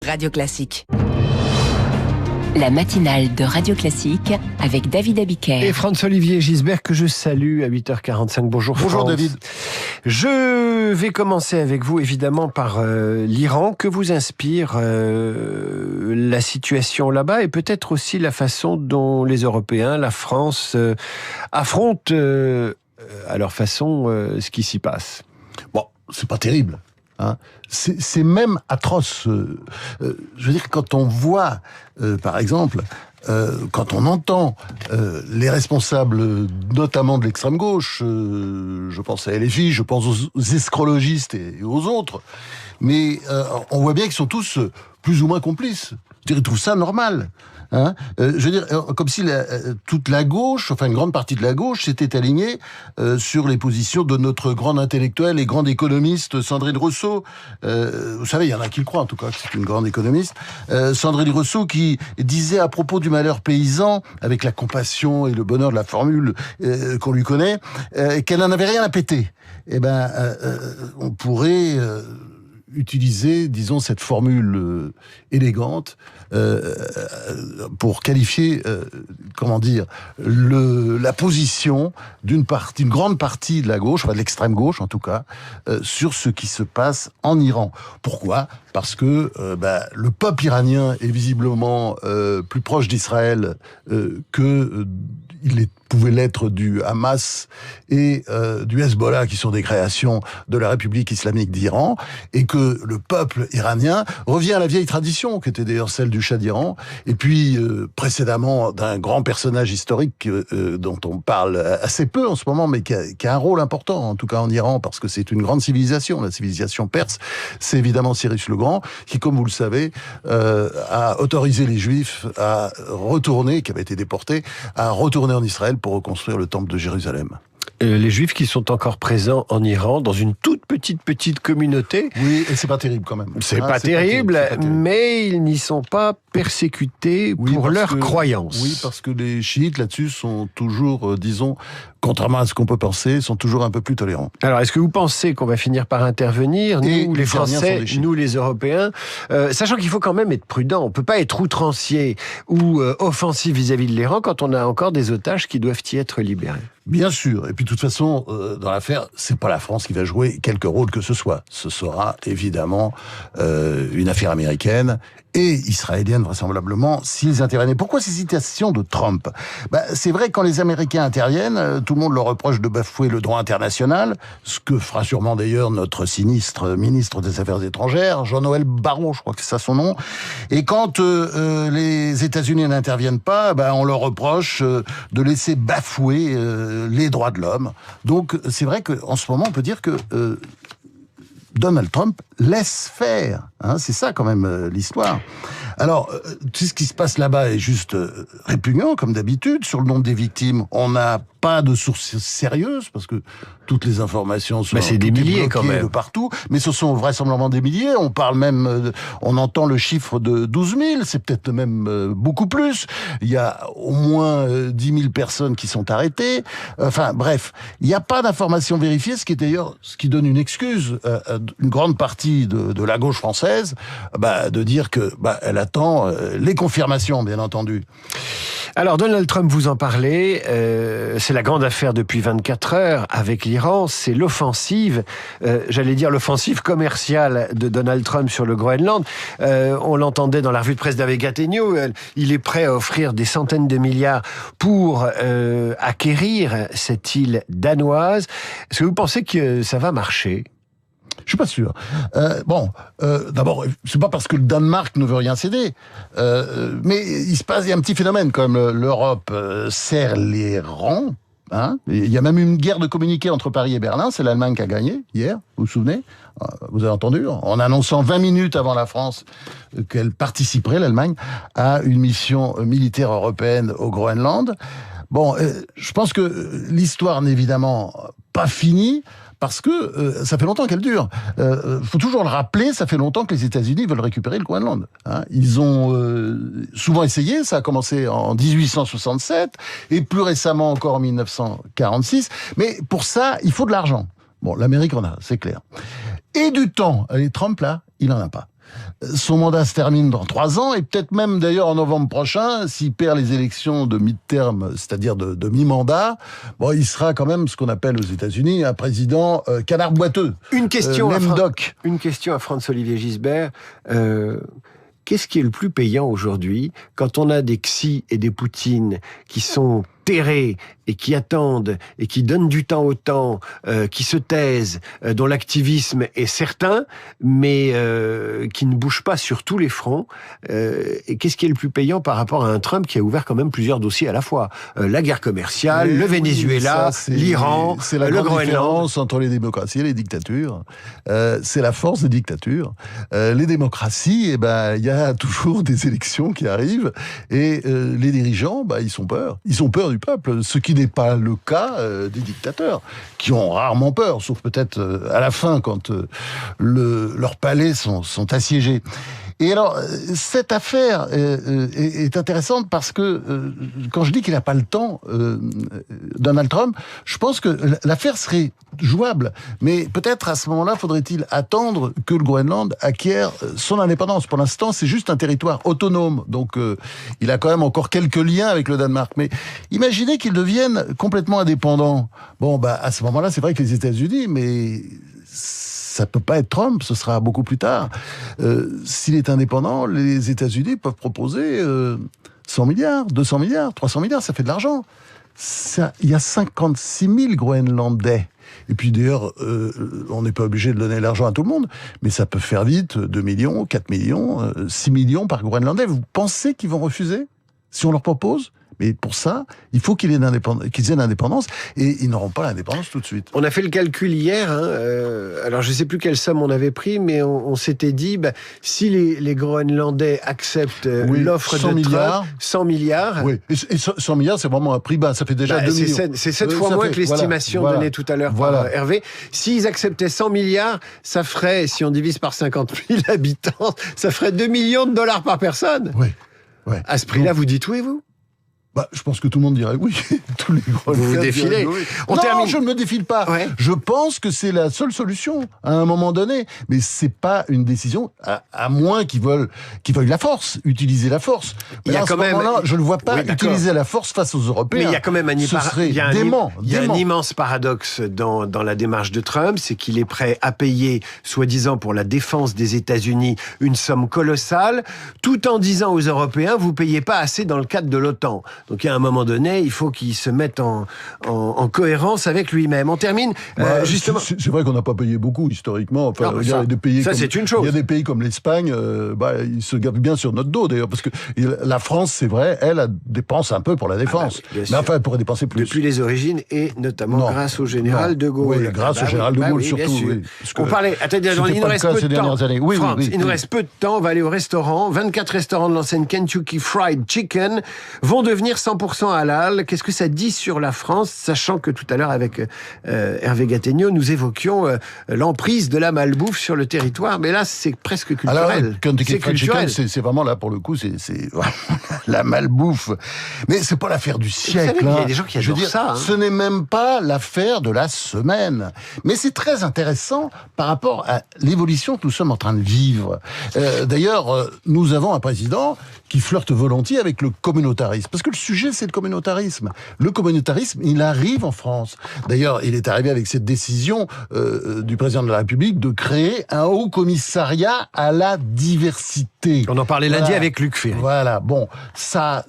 Radio Classique. La matinale de Radio Classique avec David Abiker. Et François-Olivier Gisbert que je salue à 8h45. Bonjour France. Bonjour David. Je vais commencer avec vous évidemment par l'Iran. Que vous inspire la situation là-bas et peut-être aussi la façon dont les Européens, la France affrontent à leur façon ce qui s'y passe? Bon, c'est pas terrible. Hein. C'est même atroce. Je veux dire, quand on voit, par exemple, quand on entend les responsables, notamment de l'extrême gauche, je pense à LFI, je pense aux escrologistes et aux autres, mais on voit bien qu'ils sont tous plus ou moins complices. Je dirais, ils trouvent ça normal. Hein, je veux dire, comme si toute la gauche, enfin une grande partie de la gauche, s'était alignée sur les positions de notre grande intellectuelle et grande économiste Sandrine Rousseau. Vous savez, il y en a qui le croient en tout cas, que c'est une grande économiste. Sandrine Rousseau qui disait à propos du malheur paysan, avec la compassion et le bonheur de la formule qu'on lui connaît, qu'elle n'en avait rien à péter. Eh ben, on pourrait utiliser, disons, cette formule élégante pour qualifier, comment dire, la position d'une grande partie de la gauche, enfin de l'extrême gauche en tout cas, sur ce qui se passe en Iran. Pourquoi ? Parce que le peuple iranien est visiblement plus proche d'Israël que il pouvait l'être du Hamas et du Hezbollah, qui sont des créations de la République islamique d'Iran, et que le peuple iranien revient à la vieille tradition, qui était d'ailleurs celle du Shah d'Iran, et puis précédemment d'un grand personnage historique dont on parle assez peu en ce moment, mais qui a un rôle important, en tout cas en Iran, parce que c'est une grande civilisation, la civilisation perse. C'est évidemment Cyrus le Grand, qui, comme vous le savez, a autorisé les Juifs à retourner, qui avaient été déportés, à retourner en Israël pour reconstruire le temple de Jérusalem. Les Juifs qui sont encore présents en Iran, dans une toute petite communauté. Oui, et c'est pas terrible quand même. C'est pas terrible, mais ils n'y sont pas persécutés pour leurs croyances. Oui, parce que les chiites là-dessus sont toujours, disons, contrairement à ce qu'on peut penser, sont toujours un peu plus tolérants. Alors, est-ce que vous pensez qu'on va finir par intervenir, nous les Français, nous les Européens, sachant qu'il faut quand même être prudent, on peut pas être outrancier ou offensif vis-à-vis de l'Iran quand on a encore des otages qui doivent y être libérés. Bien sûr, et puis de toute façon, dans l'affaire, c'est pas la France qui va jouer quelque rôle que ce soit. Ce sera évidemment une affaire américaine et israélienne vraisemblablement s'ils interviennent. Pourquoi ces citations de Trump ? C'est vrai que quand les Américains interviennent, tout le monde leur reproche de bafouer le droit international, ce que fera sûrement d'ailleurs notre sinistre ministre des Affaires étrangères, Jean-Noël Barrot, je crois que c'est ça son nom. Et quand les États-Unis n'interviennent pas, on leur reproche de laisser bafouer les droits de l'homme. Donc c'est vrai qu'en ce moment on peut dire que Donald Trump laisse faire. Hein, c'est ça quand même l'histoire. Alors, tout ce qui se passe là-bas est juste répugnant, comme d'habitude. Sur le nombre des victimes, on n'a pas de sources sérieuses, parce que toutes les informations sont c'est des milliers quand même de partout. Mais ce sont vraisemblablement des milliers. On parle même, on entend le chiffre de 12 000, c'est peut-être même beaucoup plus. Il y a au moins 10 000 personnes qui sont arrêtées. Enfin, bref, il n'y a pas d'informations vérifiées, ce qui est d'ailleurs ce qui donne une excuse à une grande partie de la gauche française, de dire que elle attend les confirmations, bien entendu. Alors, Donald Trump, vous en parlez, c'est la grande affaire depuis 24 heures avec l'Iran, c'est l'offensive, j'allais dire l'offensive commerciale de Donald Trump sur le Groenland. On l'entendait dans la revue de presse d'Aveg Athénio, il est prêt à offrir des centaines de milliards pour acquérir cette île danoise. Est-ce que vous pensez que ça va marcher ? Je suis pas sûr. D'abord, c'est pas parce que le Danemark ne veut rien céder, mais il y a un petit phénomène comme l'Europe serre les rangs. Hein, il y a même une guerre de communiqué entre Paris et Berlin. C'est l'Allemagne qui a gagné hier. Vous vous souvenez ? Vous avez entendu ? En annonçant 20 minutes avant la France qu'elle participerait, l'Allemagne, à une mission militaire européenne au Groenland. Bon, je pense que l'histoire n'est évidemment pas finie. Parce que ça fait longtemps qu'elle dure. Faut toujours le rappeler, ça fait longtemps que les États-Unis veulent récupérer le Groenland. Hein. Ils ont souvent essayé, ça a commencé en 1867, et plus récemment encore en 1946. Mais pour ça, il faut de l'argent. Bon, l'Amérique en a, c'est clair. Et du temps. Et Trump, là, il en a pas. son mandat se termine dans 3 ans, et peut-être même d'ailleurs en novembre prochain, s'il perd les élections de mi-terme, c'est-à-dire de mi-mandat, bon, il sera quand même ce qu'on appelle aux États-Unis un président canard boiteux. Une question à à Franz-Olivier Gisbert. Qu'est-ce qui est le plus payant aujourd'hui quand on a des Xi et des Poutine qui sont terrés et qui attendent et qui donnent du temps au temps, qui se taisent, dont l'activisme est certain, mais qui ne bougent pas sur tous les fronts. Et qu'est-ce qui est le plus payant par rapport à un Trump qui a ouvert quand même plusieurs dossiers à la fois? La guerre commerciale, le Venezuela, l'Iran, c'est la le grande différence Groenland. entre les démocraties et les dictatures. C'est la force des dictatures. Les démocraties, il y a toujours des élections qui arrivent, et les dirigeants, ils ont peur. Ils ont peur du peuple, ce qui n'est pas le cas des dictateurs, qui ont rarement peur, sauf peut-être à la fin, quand leurs palais sont assiégés. Et alors, cette affaire est intéressante parce que, quand je dis qu'il n'a pas le temps, Donald Trump, je pense que l'affaire serait jouable. Mais peut-être à ce moment-là, faudrait-il attendre que le Groenland acquiert son indépendance. Pour l'instant, c'est juste un territoire autonome. Donc, il a quand même encore quelques liens avec le Danemark. Mais imaginez qu'il devienne complètement indépendant. Bon, à ce moment-là, c'est vrai que les États-Unis, mais ça peut pas être Trump, ce sera beaucoup plus tard. S'il est indépendant, les États-Unis peuvent proposer 100 milliards, 200 milliards, 300 milliards, ça fait de l'argent. Il y a 56 000 Groenlandais. Et puis d'ailleurs, on n'est pas obligé de donner l'argent à tout le monde, mais ça peut faire vite 2 millions, 4 millions, 6 millions par Groenlandais. Vous pensez qu'ils vont refuser si on leur propose ? Mais pour ça, il faut qu'ils aient l'indépendance, et ils n'auront pas l'indépendance tout de suite. On a fait le calcul hier, alors je ne sais plus quelle somme on avait pris, mais on s'était dit, si les Groenlandais acceptent l'offre de Trump, 100 milliards... Oui, et 100 milliards, c'est vraiment un prix bas, ça fait déjà 2 millions. C'est 7 fois moins que l'estimation donnée tout à l'heure par Hervé. S'ils acceptaient 100 milliards, ça ferait, si on divise par 50 000 habitants, ça ferait 2 millions de dollars par personne. Oui. À ce prix-là, vous dites oui, vous ? Je pense que tout le monde dirait oui. Tous les gros vous défilez. Oui. Non, je ne me défile pas. Ouais. Je pense que c'est la seule solution à un moment donné. Mais c'est pas une décision, à moins qu'ils veuillent la force, utiliser la force. Il y a quand même. Je ne vois pas utiliser la force face aux Européens. Mais il y a quand même il y a un immense paradoxe dans la démarche de Trump, c'est qu'il est prêt à payer, soi-disant pour la défense des États-Unis, une somme colossale, tout en disant aux Européens, vous payez pas assez dans le cadre de l'OTAN. Donc, à un moment donné, il faut qu'il se mette en cohérence avec lui-même. On termine, justement... C'est vrai qu'on n'a pas payé beaucoup, historiquement. Enfin, il y a des pays c'est une chose. Il y a des pays comme l'Espagne, ils se gardent bien sur notre dos, d'ailleurs, parce que la France, c'est vrai, elle dépense un peu pour la défense. Mais enfin, elle pourrait dépenser plus. Depuis les origines, et notamment grâce au général de Gaulle. Oui, grâce au général de Gaulle, surtout. Oui, on parlait... Attendez, il nous reste peu de temps. Il nous reste peu de temps, on va aller au restaurant. 24 restaurants de l'enseigne Kentucky Fried Chicken vont devenir 100% halal. Qu'est-ce que ça dit sur la France, sachant que tout à l'heure, avec Hervé Gattegno, nous évoquions l'emprise de la malbouffe sur le territoire, mais là, c'est presque culturel. Alors, Kentucky Fried Chicken, c'est vraiment là, pour le coup, c'est la malbouffe. Mais c'est pas l'affaire du siècle. Il y a des gens qui adorent ça. Ce n'est même pas l'affaire de la semaine. Mais c'est très intéressant par rapport à l'évolution que nous sommes en train de vivre. D'ailleurs, nous avons un président qui flirte volontiers avec le communautarisme. Parce que le sujet, c'est le communautarisme. Le communautarisme, il arrive en France. D'ailleurs, il est arrivé avec cette décision du président de la République de créer un haut commissariat à la diversité. On en parlait lundi avec Luc Ferry. Voilà, bon, ça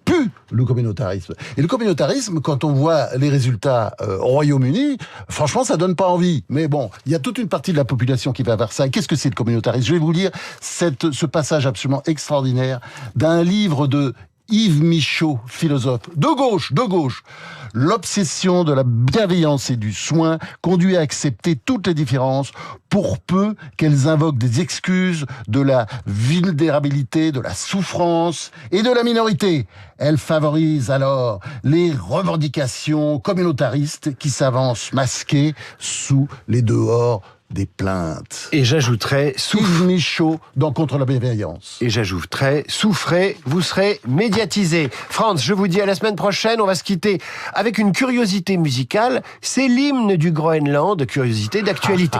pue le communautarisme. Et le communautarisme, quand on voit les résultats au Royaume-Uni, franchement, ça donne pas envie. Mais bon, il y a toute une partie de la population qui va vers ça. Et qu'est-ce que c'est le communautarisme ? Je vais vous lire ce passage absolument extraordinaire d'un livre de Yves Michaud, philosophe, de gauche. L'obsession de la bienveillance et du soin conduit à accepter toutes les différences pour peu qu'elles invoquent des excuses de la vulnérabilité, de la souffrance et de la minorité. Elle favorise alors les revendications communautaristes qui s'avancent masquées sous les dehors des plaintes. Et j'ajouterais... Yves Michaud dans Contre la bienveillance. Et j'ajouterais, souffrez, vous serez médiatisé. Franz, je vous dis à la semaine prochaine. On va se quitter avec une curiosité musicale. C'est l'hymne du Groenland, curiosité d'actualité.